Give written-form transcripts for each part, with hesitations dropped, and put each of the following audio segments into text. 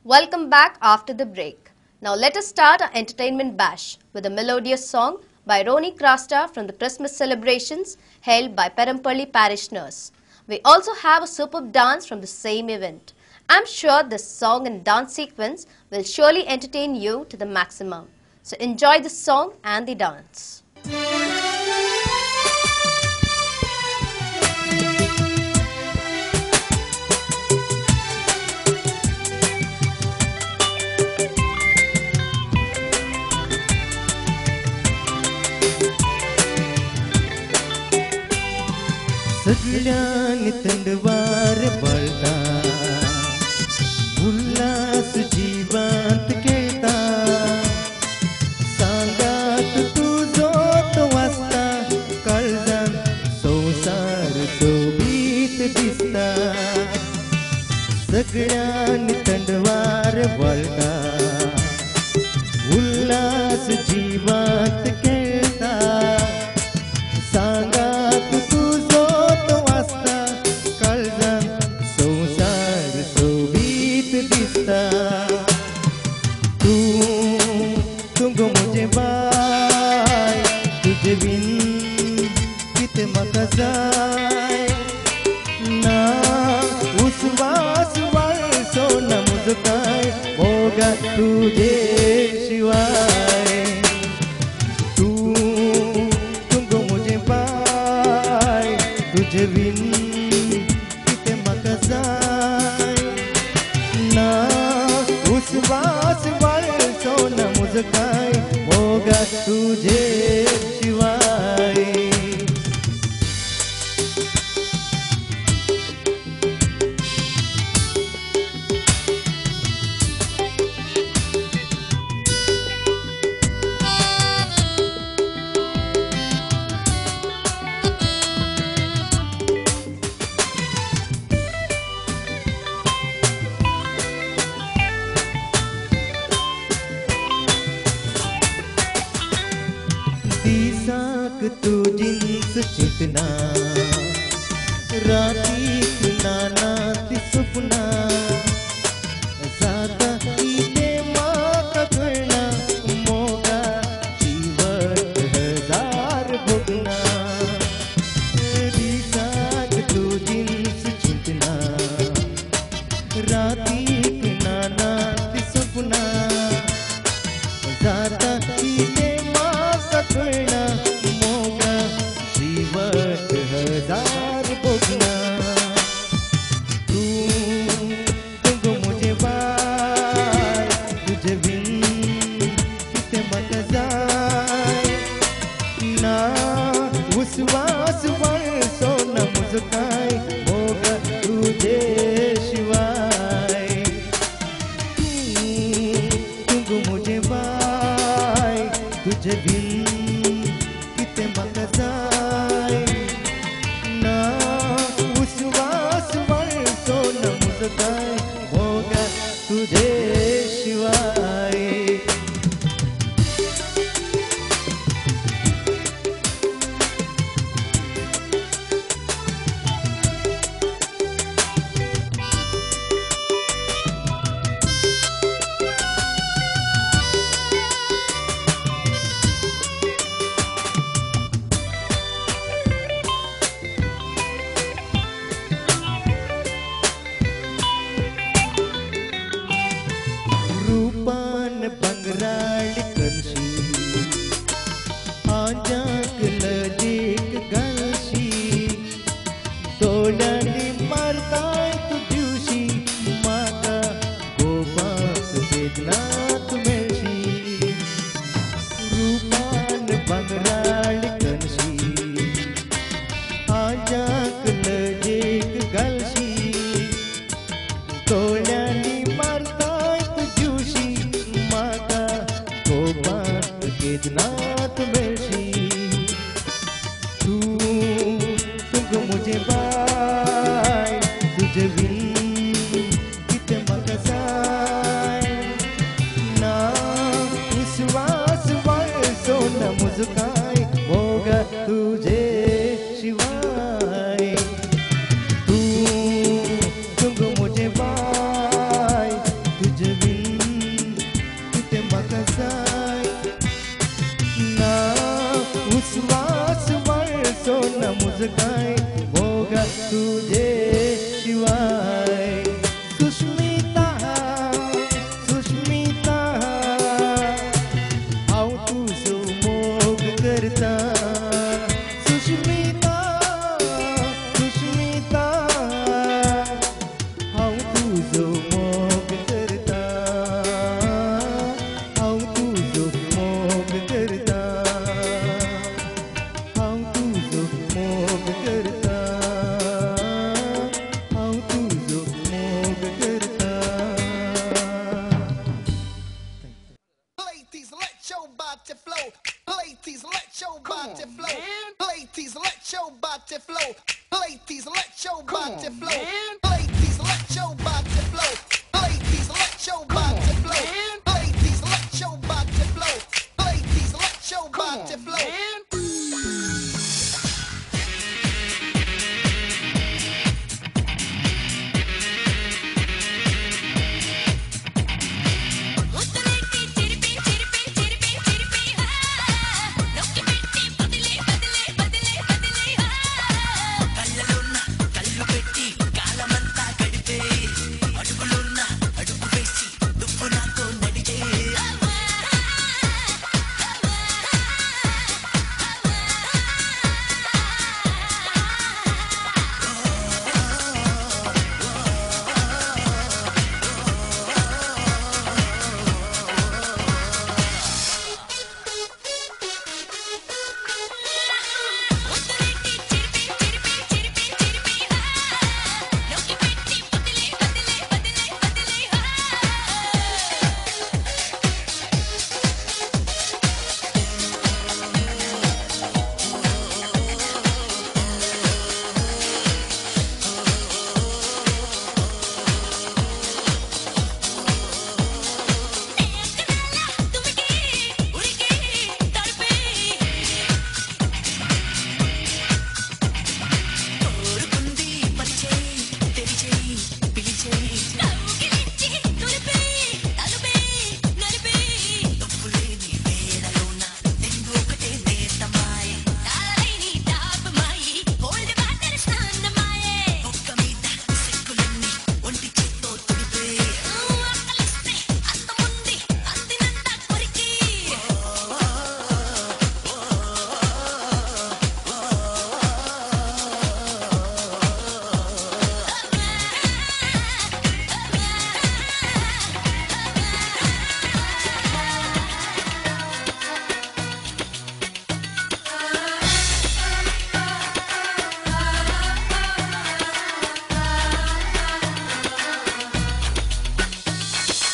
Welcome back after the break. Now let us start our entertainment bash with a melodious song by Roni Krasta from the Christmas celebrations held by Perampalli parishioners. We also have a superb dance from the same event. I'm sure this song and dance sequence will surely entertain you to the maximum. So enjoy the song and the dance. सगळ्यांनी थंडवार बळटा उल्हास जिवंत खेळता सांगात तुझो तो वाचता काळजान संसार सोबीत दिसता सगळ्यांनी थंडवार बळटा उल्हास जिवंत खेळता सांगात तुझो तुंगो मुझे बाय तुझे बिन किते म्हाका जाय ना उस्वास वाळसो ना मुजो काय मोगा तुझे शिवाय तुंगो मुझे बाय तुझे बिन किते म्हाका जाय ना उस्वास वाळसो ना मुजो काय मोगा तुझे शिवाय दिसाक तुझींच चिंतना रातीक नानात सुपना जाता कितें म्हाका कळना मोगा जीवन हजार भोगना दिसाक तुझींच चिंतना रातीक नानात सुपना जाता कितें कळना मोगा जीवन हजार भोगना तुंगो मुझे बाय तुझे बिन किते म्हाका जाय ना उस्वास वाळसो ना मुजो काय मोगा तुझे शिवाय तुंगो मुझे बाय तुझे बिन किते म्हाका जाय ना उस्वास वाळसो ना मुजो काय मोगा तुझे शिवाय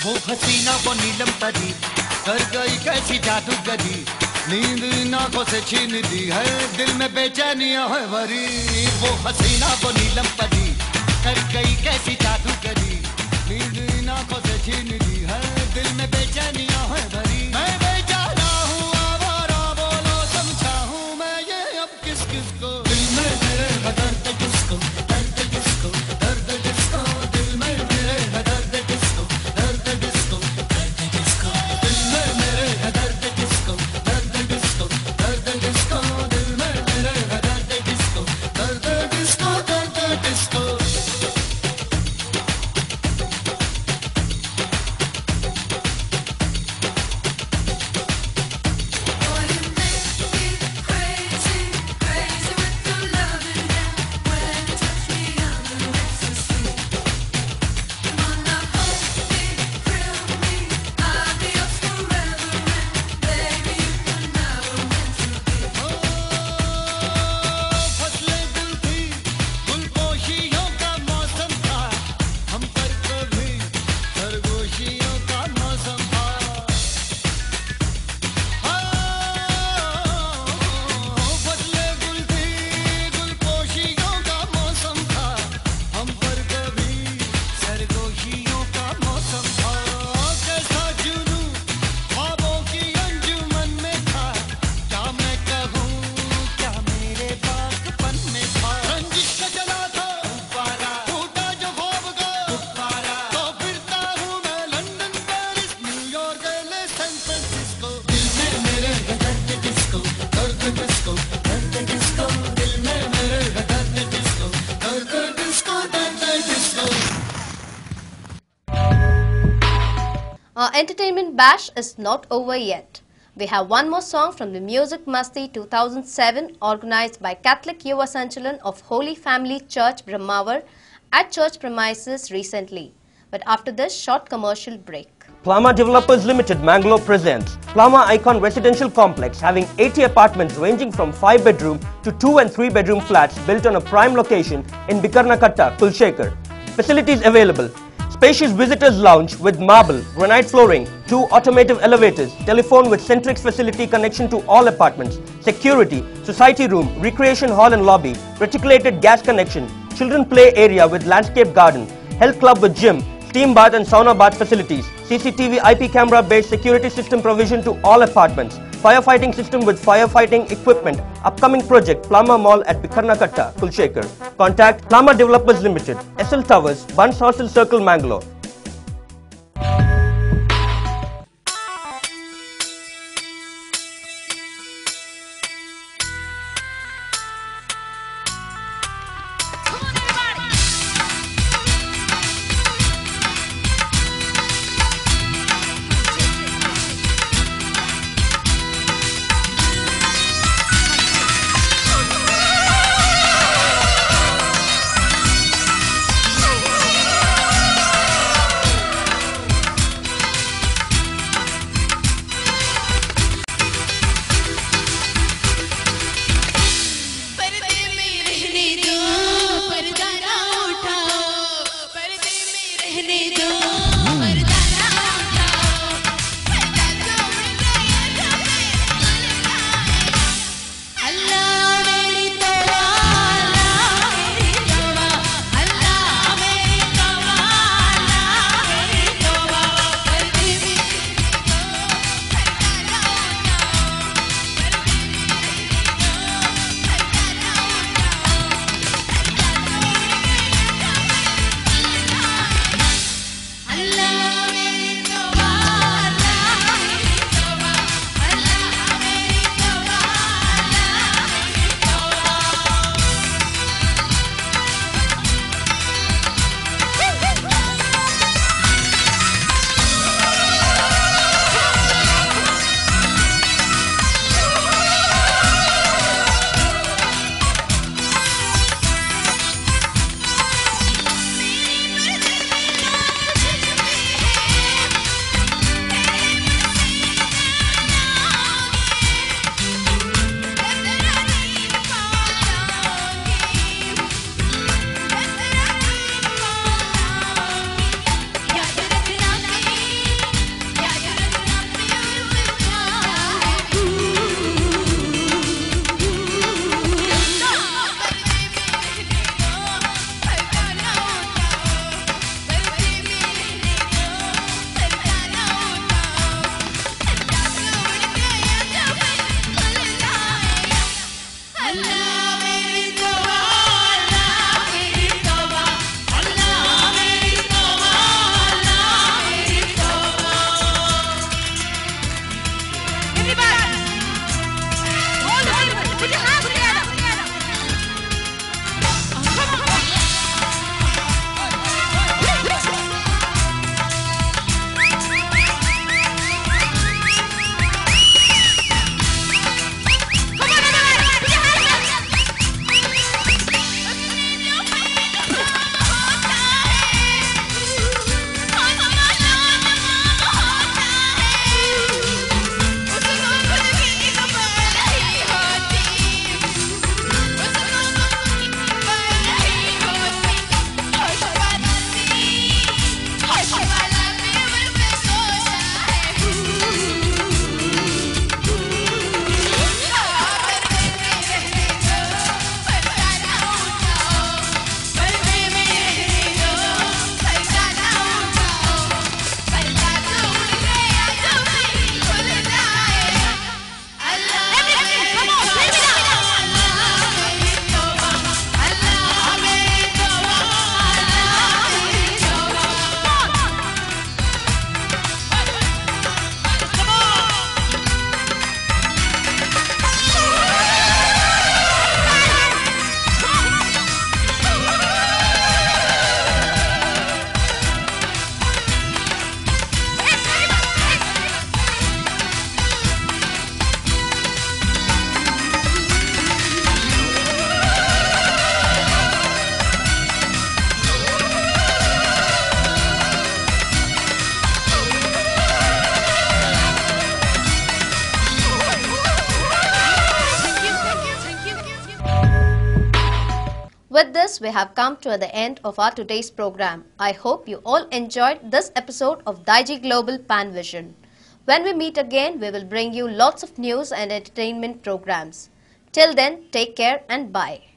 वो हसीना वो नीलम परी कर गई कैसी जादूगरी, नींद इन आंखों से छीन दी है, दिल में बेचैनियां है भरी। वो हसीना वो नीलम परी कर गई कैसी जादूगरी, नींद इन आंखों से छीन दी है, दिल में बेचैनियां है भरी। मैं बेचारा हूँ आवारा, बोलो समझा हूँ मैं ये अब किस किस को। दिल में मेरे है दर्द किसको, दर्द किसको, दर्द किसको, दिल में मेरे है दर्द किसको, दर्द किसको, दर्द किसको, दिल में मेरे है दर्द किसको, दर्द किसको, दर्द किसको, दिल में मेरे है दर्द किसको, दर्द किसको, दर्द किसको। Our entertainment bash is not over yet. We have one more song from the Music Masti 2007 organized by Catholic Yuva Sanchalan of Holy Family Church Brahmavar at church premises recently. But after this short commercial break. Plama Developers Limited Mangalore presents Plama Icon Residential Complex having 80 apartments ranging from 5-bedroom to 2- and 3-bedroom flats built on a prime location in Bikarnakatta, Kulshekar. Facilities available: spacious visitors lounge with marble, granite flooring, 2 automative elevators, telephone with Centrix facility connection to all apartments, security, society room, recreation hall and lobby, reticulated gas connection, children play area with landscape garden, health club with gym, steam bath and sauna bath facilities, CCTV IP camera based security system provision to all apartments, firefighting system with firefighting equipment. Upcoming project Plama Mall at Bikarnakatta, Kulshekar. Contact Plama Developers Limited, SL Towers, Buns Hostel Circle, Mangalore. we have come to the end of our today's program. I hope you all enjoyed this episode of Daiji Global Pan Vision. When we meet again, we will bring you lots of news and entertainment programs. Till then, take care and bye.